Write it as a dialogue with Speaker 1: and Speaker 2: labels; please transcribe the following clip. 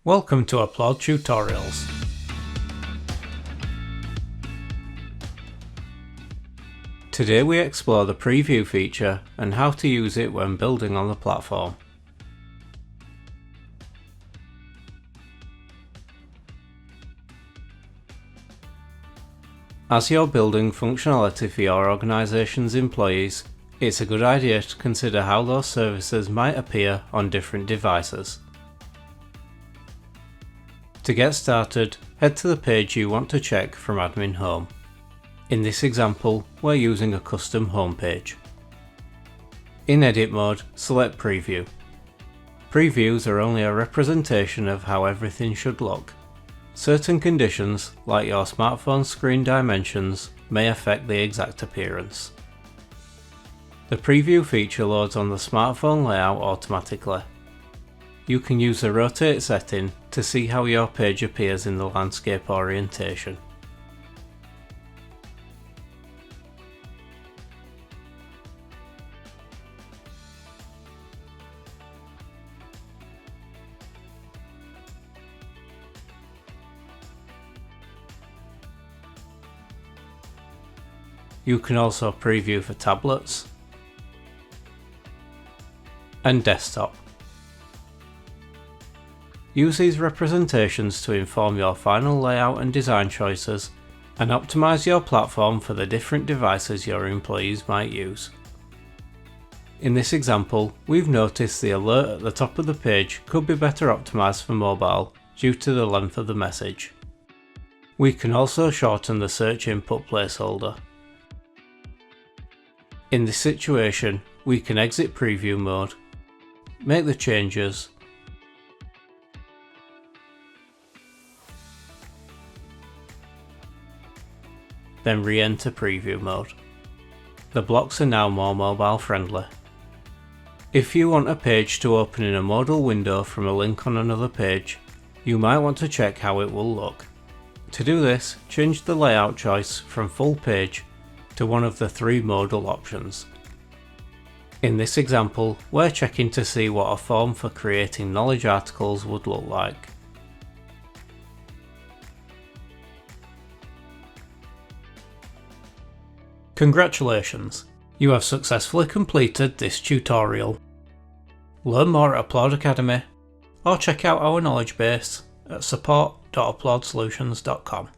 Speaker 1: Welcome to Applaud Tutorials. Today we explore the preview feature and how to use it when building on the platform. As you're building functionality for your organization's employees, it's a good idea to consider how those services might appear on different devices. To get started, head to the page you want to check from Admin Home. In this example, we're using a custom home page. In Edit mode, select Preview. Previews are only a representation of how everything should look. Certain conditions, like your smartphone screen dimensions, may affect the exact appearance. The Preview feature loads on the smartphone layout automatically. You can use the Rotate setting to see how your page appears in the landscape orientation. You can also preview for tablets and desktop. Use these representations to inform your final layout and design choices and optimize your platform for the different devices your employees might use. In this example, we've noticed the alert at the top of the page could be better optimized for mobile due to the length of the message. We can also shorten the search input placeholder. In this situation, we can exit preview mode, make the changes, then re-enter preview mode. The blocks are now more mobile friendly. If you want a page to open in a modal window from a link on another page, you might want to check how it will look. To do this, change the layout choice from full page to one of the three modal options. In this example, we're checking to see what a form for creating knowledge articles would look like. Congratulations! You have successfully completed this tutorial. Learn more at Applaud Academy or check out our knowledge base at support.applaudsolutions.com.